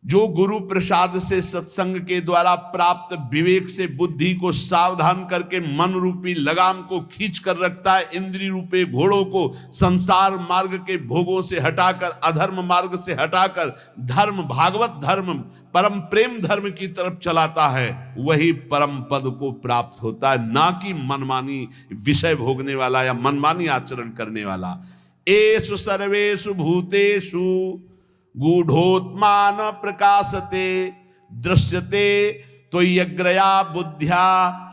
जो गुरु प्रसाद से सत्संग के द्वारा प्राप्त विवेक से बुद्धि को सावधान करके मन रूपी लगाम को खींच कर रखता है, इंद्रिय रूपे घोड़ों को संसार मार्ग के भोगों से हटाकर, अधर्म मार्ग से हटाकर धर्म, भागवत धर्म, परम प्रेम धर्म की तरफ चलाता है, वही परम पद को प्राप्त होता है, ना कि मनमानी विषय भोगने वाला या मनमानी आचरण करने वाला। एषु सर्वेषु भूतेषु गूढ़ोत्मान प्रकाशते दृश्यते तो यग्रया बुद्ध्या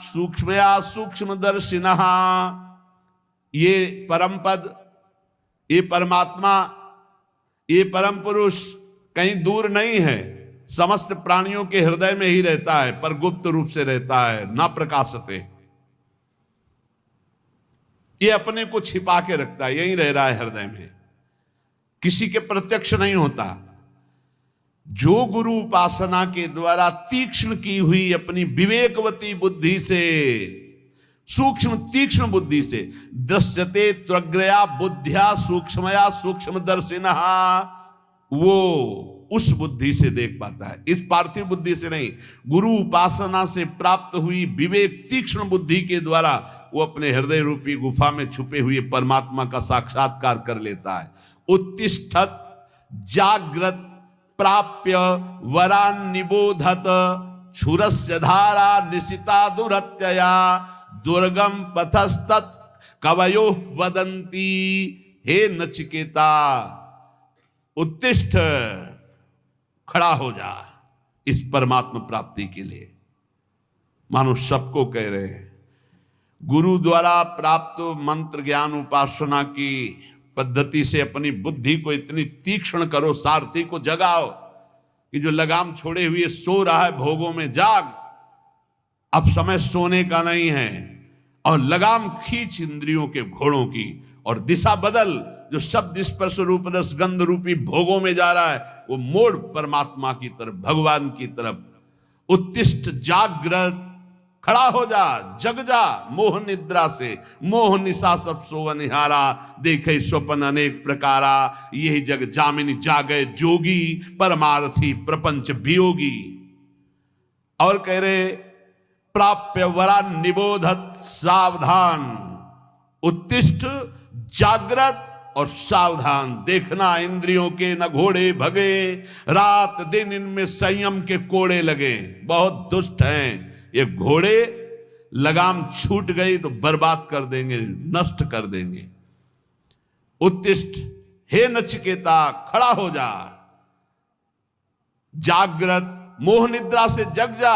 सूक्ष्मया सूक्ष्मदर्शिनः। ये परम पद, ये परमात्मा, ये परम पुरुष कहीं दूर नहीं है, समस्त प्राणियों के हृदय में ही रहता है, पर गुप्त रूप से रहता है, ना प्रकाशते। ये अपने को छिपा के रखता है, यही रह रहा है हृदय में, किसी के प्रत्यक्ष नहीं होता। जो गुरु उपासना के द्वारा तीक्ष्ण की हुई अपनी विवेकवती बुद्धि से, सूक्ष्म तीक्ष्ण बुद्धि से, दृश्यते त्वग्रया बुद्धिया सूक्ष्मया सूक्ष्मदर्शिनः, वो उस बुद्धि से देख पाता है, इस पार्थिव बुद्धि से नहीं। गुरु उपासना से प्राप्त हुई विवेक तीक्ष्ण बुद्धि के द्वारा वो अपने हृदय रूपी गुफा में छुपे हुए परमात्मा का साक्षात्कार कर लेता है। उत्तिष्ठत जाग्रत प्राप्य वरान निबोधत क्षुरस्य धारा निशिता दुरत्यया दुर्गम पथस्तत् कवयो वदंती। हे नचिकेता, उत्तिष्ठ, खड़ा हो जा इस परमात्मा प्राप्ति के लिए। मानो सबको कह रहे हैं, गुरु द्वारा प्राप्त मंत्र ज्ञान उपासना की पद्धति से अपनी बुद्धि को इतनी तीक्ष्ण करो, सारथी को जगाओ कि जो लगाम छोड़े हुए सो रहा है भोगों में, जाग, अब समय सोने का नहीं है, और लगाम खींच इंद्रियों के घोड़ों की और दिशा बदल। जो शब्द स्पर्श रूप रस गंध रूपी भोगों में जा रहा है, वो मोड़ परमात्मा की तरफ, भगवान की तरफ। उत्तिष्ठ जागृत, खड़ा हो जा, जग जा मोह निद्रा से, मोह निशा सब सोवनिहारा, देखे स्वप्न अनेक प्रकारा, यही जग जामिनी जागे जोगी, परमार्थी प्रपंच वियोगी। और कह रहे प्राप्य वरा निबोधत सावधान, उत्तिष्ठ जागृत और सावधान, देखना इंद्रियों के न घोड़े भगे, रात दिन इनमें संयम के कोड़े लगे। बहुत दुष्ट हैं ये घोड़े, लगाम छूट गई तो बर्बाद कर देंगे, नष्ट कर देंगे। उत्तिष्ठ, हे नचिकेता, खड़ा हो जा, जागृत, मोह निद्रा से जग जा,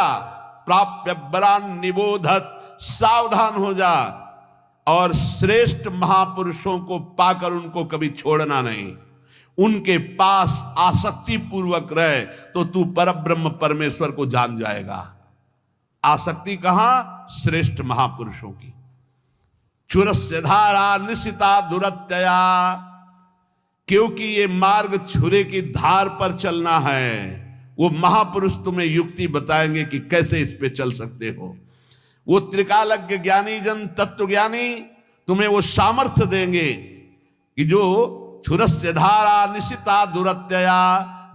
प्राप्य बरान निबोधत, सावधान हो जा, और श्रेष्ठ महापुरुषों को पाकर उनको कभी छोड़ना नहीं, उनके पास आसक्ति पूर्वक रहे तो तू परब्रह्म परमेश्वर को जान जाएगा। आसक्ति कहां? श्रेष्ठ महापुरुषों की। क्षुरस्य धारा निशिता दुरत्यया, क्योंकि ये मार्ग छुरे की धार पर चलना है। वो महापुरुष तुम्हें युक्ति बताएंगे कि कैसे इस पे चल सकते हो। वो त्रिकालज्ञ ज्ञानी जन तत्व ज्ञानी तुम्हें वो सामर्थ्य देंगे कि जो क्षुरस्य धारा निशिता दुरत्यया,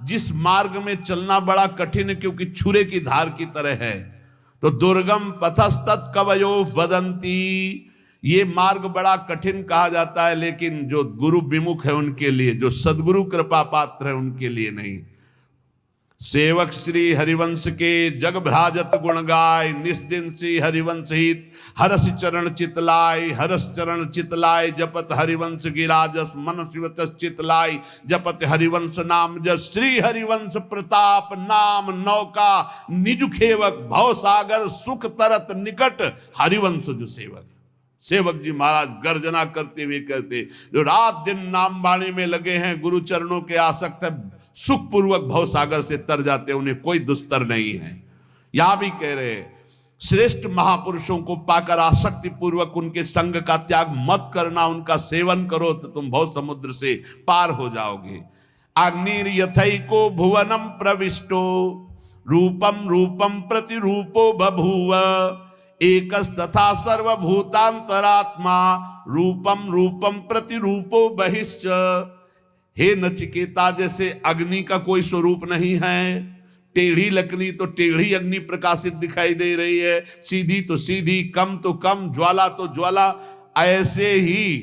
जिस मार्ग में चलना बड़ा कठिन है क्योंकि छुरे की धार की तरह है, तो दुर्गम पथस्तत् कवयो वदंती, ये मार्ग बड़ा कठिन कहा जाता है, लेकिन जो गुरु विमुख है उनके लिए, जो सदगुरु कृपा पात्र है उनके लिए नहीं। सेवक श्री हरिवंश के जग भ्राजत गुण गाय, निस्दिन सी हरिवंश हित हरस चरण चितलाय, हरस चरण चितलाय, जपत हरिवंश गिराजस मन शिवत चितलाय, जपत हरिवंश नाम जस, श्री हरिवंश प्रताप नाम नौका, निज खेवक भव सागर सुख तरत निकट, हरिवंश जो सेवक। सेवक जी महाराज गर्जना करते हुए कहते, जो रात दिन नाम वाणी में लगे हैं, गुरु चरणों के आसक्त है, सुख पूर्वक भव सागर से तर जाते, उन्हें कोई दुस्तर नहीं है। यहां भी कह रहे, श्रेष्ठ महापुरुषों को पाकर आसक्ति पूर्वक उनके संग का त्याग मत करना, उनका सेवन करो तो तुम भव समुद्र से पार हो जाओगे। अग्निर यथैको भुवनम प्रविष्टो, रूपम रूपम प्रतिरूपो बभूव, एकस्तथा सर्वभूतांतरात्मा, रूपम रूपम प्रतिरूपो बहिश्च। हे नचिकेता, जैसे अग्नि का कोई स्वरूप नहीं है, टेढ़ी लकड़ी तो टेढ़ी अग्नि प्रकाशित दिखाई दे रही है, सीधी तो सीधी, कम तो कम, ज्वाला तो ज्वाला, ऐसे ही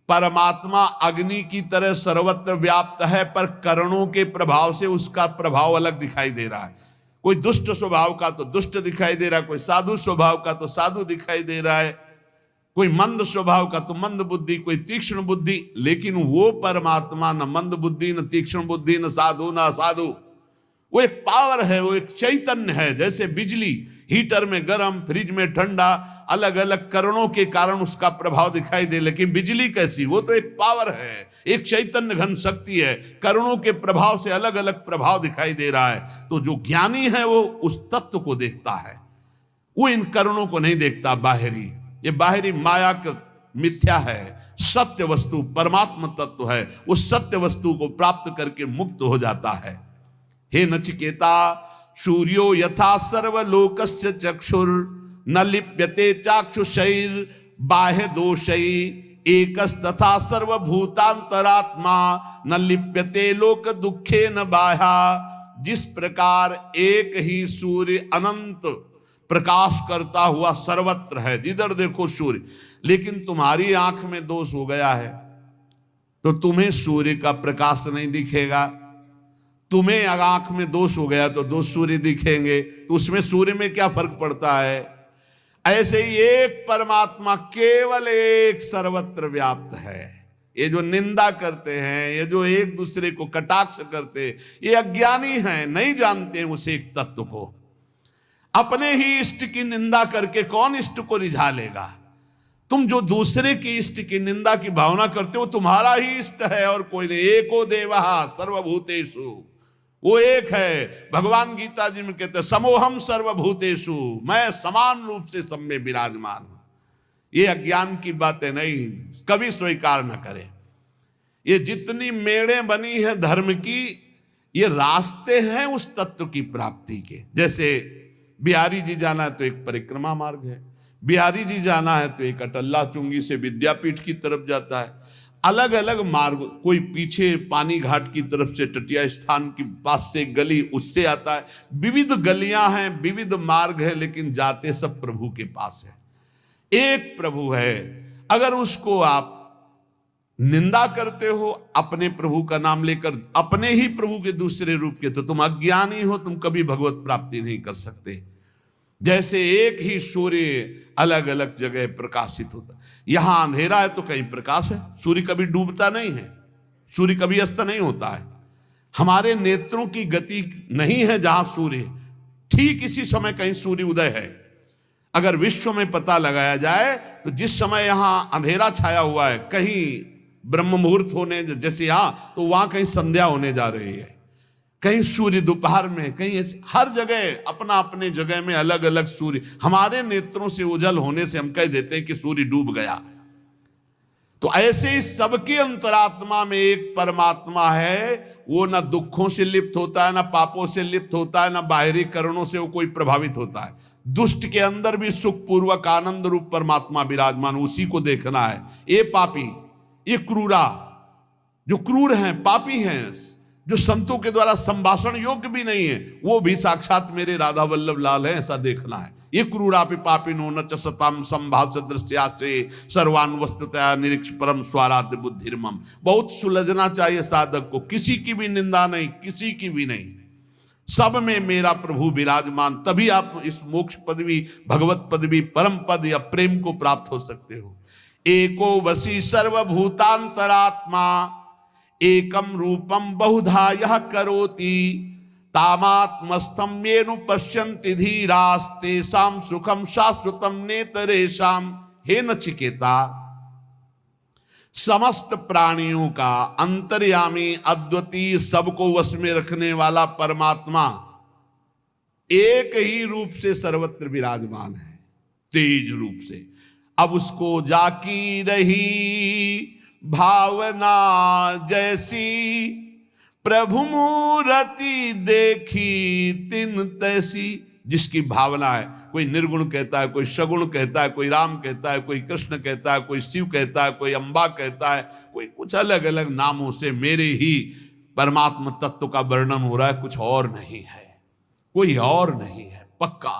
परमात्मा अग्नि की तरह सर्वत्र व्याप्त है, पर करणों के प्रभाव से उसका प्रभाव अलग दिखाई दे रहा है। कोई दुष्ट स्वभाव का तो दुष्ट दिखाई दे रहा है, कोई साधु स्वभाव का तो साधु दिखाई दे रहा है, कोई मंद स्वभाव का तो मंद बुद्धि, कोई तीक्ष्ण बुद्धि। लेकिन वो परमात्मा न मंद बुद्धि, न तीक्ष्ण बुद्धि, न साधु न असाधु, वो एक पावर है, वो एक चैतन्य है। जैसे बिजली हीटर में गर्म, फ्रिज में ठंडा, अलग अलग करणों के कारण उसका प्रभाव दिखाई दे, लेकिन बिजली कैसी, वो तो एक पावर है, एक चैतन्य घन शक्ति है, करणों के प्रभाव से अलग अलग प्रभाव दिखाई दे रहा है। तो जो ज्ञानी है वो उस तत्व को देखता है, वो इन करणों को नहीं देखता बाहरी। ये बाहरी माया का मिथ्या है, सत्य वस्तु परमात्मा तत्व है, उस सत्य वस्तु को प्राप्त करके मुक्त हो जाता है। हे नचिकेता, सूर्यो यथा सर्वलोकस्य चक्षुर न लिप्यते चाक्षुषैर बाह्य दोषै एकस्तथा सर्वभूतांतरात्मा न लिप्यते लोक दुखे न बाह्या। जिस प्रकार एक ही सूर्य अनंत प्रकाश करता हुआ सर्वत्र है, जिधर देखो सूर्य, लेकिन तुम्हारी आंख में दोष हो गया है तो तुम्हें सूर्य का प्रकाश नहीं दिखेगा। तुम्हें अगर आंख में दोष हो गया तो दो सूर्य दिखेंगे, तो उसमें सूर्य में क्या फर्क पड़ता है। ऐसे ही एक परमात्मा केवल एक सर्वत्र व्याप्त है। ये जो निंदा करते हैं, ये जो एक दूसरे को कटाक्ष करते, ये अज्ञानी हैं, नहीं जानते हैं उस एक तत्व को। अपने ही इष्ट की निंदा करके कौन इष्ट को रिझा लेगा। तुम जो दूसरे की इष्ट की निंदा की भावना करते हो, तुम्हारा ही इष्ट है और कोई नहीं। एको देवः सर्वभूतेषु, वो एक है। भगवान गीता जी में कहते हैं समोहम सर्वभूतेषु, मैं समान रूप से सब में विराजमान हूं। ये अज्ञान की बातें नहीं, कभी स्वीकार न करें। ये जितनी मेड़ें बनी है धर्म की, ये रास्ते हैं उस तत्व की प्राप्ति के। जैसे बिहारी जी जाना है तो एक परिक्रमा मार्ग है, बिहारी जी जाना है तो एक अटल्ला चुंगी से विद्यापीठ की तरफ जाता है। अलग अलग मार्ग, कोई पीछे पानी घाट की तरफ से तटिया स्थान के पास से गली उससे आता है। विविध गलियां हैं, विविध मार्ग है, लेकिन जाते सब प्रभु के पास है। एक प्रभु है। अगर उसको आप निंदा करते हो अपने प्रभु का नाम लेकर, अपने ही प्रभु के दूसरे रूप के, तो तुम अज्ञानी हो, तुम कभी भगवत प्राप्ति नहीं कर सकते। जैसे एक ही सूर्य अलग अलग जगह प्रकाशित होता, यहां अंधेरा है तो कहीं प्रकाश है। सूर्य कभी डूबता नहीं है, सूर्य कभी अस्त नहीं होता है। हमारे नेत्रों की गति नहीं है जहां सूर्य, ठीक इसी समय कहीं सूर्य उदय है। अगर विश्व में पता लगाया जाए तो जिस समय यहां अंधेरा छाया हुआ है, कहीं ब्रह्म मुहूर्त होने जैसे यहां, तो वहां कहीं संध्या होने जा रही है, कहीं सूर्य दोपहर में, कहीं हर जगह अपना अपने जगह में अलग अलग सूर्य। हमारे नेत्रों से ओझल होने से हम कह देते हैं कि सूर्य डूब गया। तो ऐसे ही सबके अंतरात्मा में एक परमात्मा है, वो ना दुखों से लिप्त होता है, ना पापों से लिप्त होता है, ना बाहरी करणों से वो कोई प्रभावित होता है। दुष्ट के अंदर भी सुख पूर्वक आनंद रूप परमात्मा विराजमान, उसी को देखना है। ये पापी, ये क्रूरा, जो क्रूर हैं, पापी हैं, जो संतों के द्वारा संभाषण योग्य भी नहीं है, वो भी साक्षात मेरे राधा वल्लभ लाल है, ऐसा देखना है। ये क्रूरापि पापिनो न च सताम संभाव दृश्यासे सर्वान वस्तुतया निरीक्ष परम स्वाराध्य बुद्धिर्मम। बहुत सुलझना चाहिए साधक को, किसी की भी निंदा नहीं, किसी की भी नहीं, सब में मेरा प्रभु विराजमान। तभी आप इस मोक्ष पदवी, भगवत पदवी, परम पद या प्रेम को प्राप्त हो सकते हो। एको वसी सर्वभूतांतरात्मा एकम रूपम बहुधा यह करोति तामात्मस्थम येनु पश्यन्ति धीरास्तेषां सुखम शाश्वतम नेतरेषां। हे नचिकेता, समस्त प्राणियों का अंतर्यामी, अद्वितीय, सबको वश में रखने वाला परमात्मा एक ही रूप से सर्वत्र विराजमान है, तेज रूप से। अब उसको जाकी रही भावना जैसी, प्रभु मूर्ति देखी तिन तैसी। जिसकी भावना है, कोई निर्गुण कहता है, कोई सगुण कहता है, कोई राम कहता है, कोई कृष्ण कहता है, कोई शिव कहता है, कोई अंबा कहता है, कोई कुछ अलग अलग नामों से मेरे ही परमात्म तत्व का वर्णन हो रहा है, कुछ और नहीं है, कोई और नहीं है पक्का।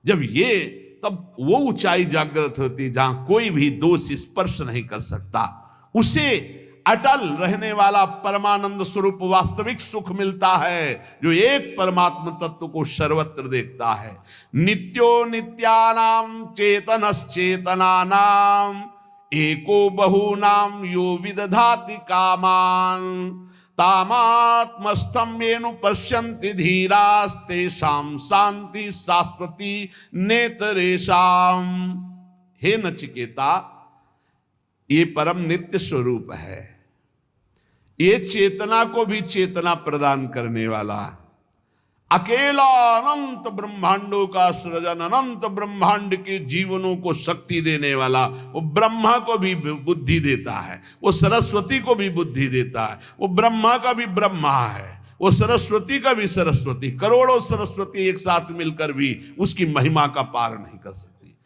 जब ये, तब वो ऊंचाई जागृत होती जहां कोई भी दोष स्पर्श नहीं कर सकता, उसे अटल रहने वाला परमानंद स्वरूप वास्तविक सुख मिलता है, जो एक परमात्म तत्व को सर्वत्र देखता है। नित्यो नित्यानाम चेतनश्चेतनानाम एको बहूनाम यो विदधाति कामान तामात्मस्तम्भेनु पश्यन्ति धीरास्तेषां शांति शाश्वती नेतरेषाम। हे नचिकेता, ये परम नित्य स्वरूप है, ये चेतना को भी चेतना प्रदान करने वाला, अकेला अनंत ब्रह्मांडों का सृजन, अनंत ब्रह्मांड के जीवनों को शक्ति देने वाला, वो ब्रह्मा को भी बुद्धि देता है, वो सरस्वती को भी बुद्धि देता है, वो ब्रह्मा का भी ब्रह्मा है, वो सरस्वती का भी सरस्वती। करोड़ों सरस्वती एक साथ मिलकर भी उसकी महिमा का पार नहीं कर सकती।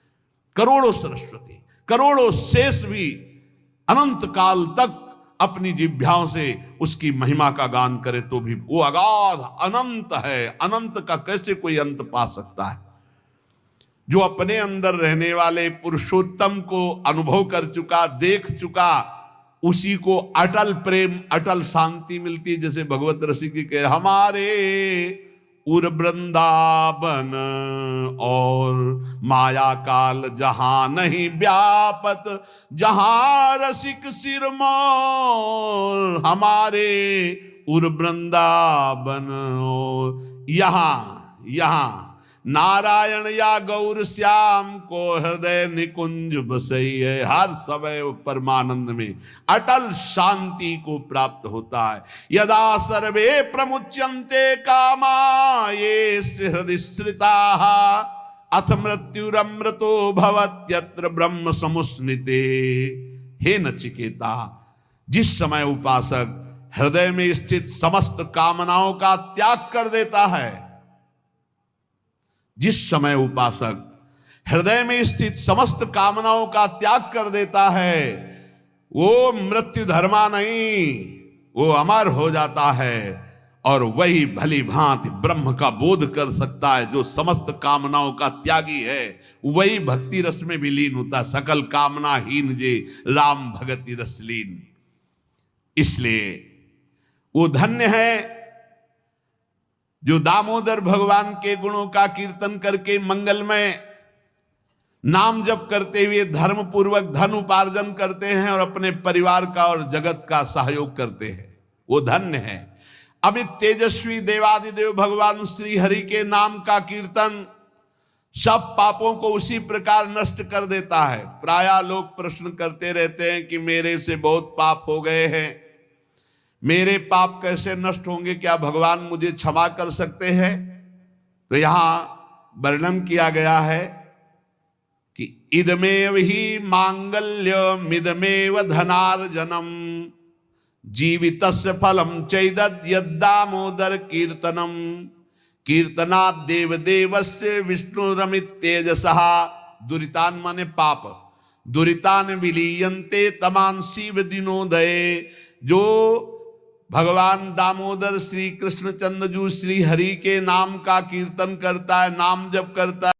करोड़ों सरस्वती, करोड़ों शेष भी अनंत काल तक अपनी जिह्वाओं से उसकी महिमा का गान करे तो भी वो अगाध अनंत है। अनंत का कैसे कोई अंत पा सकता है? जो अपने अंदर रहने वाले पुरुषोत्तम को अनुभव कर चुका, देख चुका, उसी को अटल प्रेम, अटल शांति मिलती है। जैसे भगवत रसिक के हमारे उर वृंदावन और माया काल जहां नहीं व्यापत, जहां रसिक सिरमौर हमारे उर वृंदावन और यहाँ नारायण या गौर श्याम को हृदय निकुंज बसैये। हर समय परमानंद में अटल शांति को प्राप्त होता है। यदा सर्वे प्रमुच्यन्ते कामा ये हृदय स्थिताः अथ मृत्युरमृतो भवत्यत्र ब्रह्म समुस्निते। हे नचिकेता, जिस समय उपासक हृदय में स्थित समस्त कामनाओं का त्याग कर देता है, जिस समय उपासक हृदय में स्थित समस्त कामनाओं का त्याग कर देता है, वो मृत्यु धर्मा नहीं, वो अमर हो जाता है और वही भली भांति ब्रह्म का बोध कर सकता है। जो समस्त कामनाओं का त्यागी है वही भक्ति रस में भी लीन होता है। सकल कामना हीन जे राम भगति रस लीन। इसलिए वो धन्य है जो दामोदर भगवान के गुणों का कीर्तन करके मंगलमय नाम जप करते हुए धर्म पूर्वक धन उपार्जन करते हैं और अपने परिवार का और जगत का सहयोग करते हैं। वो धन्य है। अमित तेजस्वी देवादिदेव भगवान श्री हरि के नाम का कीर्तन सब पापों को उसी प्रकार नष्ट कर देता है। प्रायः लोग प्रश्न करते रहते हैं कि मेरे से बहुत पाप हो गए हैं, मेरे पाप कैसे नष्ट होंगे, क्या भगवान मुझे क्षमा कर सकते हैं? तो यहां वर्णन किया गया है कि इदमेव ही मांगल्यमिदमेव धनार्जनम जीवितस्य फलम चैदद यद्दामोदर कीर्तनम कीर्तनात् देवदेवस्य विष्णुरमित तेजसः। दुरितान माने पाप, दुरितान विलीयन्ते तमान शिव दिनोदये। जो भगवान दामोदर श्री कृष्ण चंद्रजू श्री हरि के नाम का कीर्तन करता है, नाम जप करता है,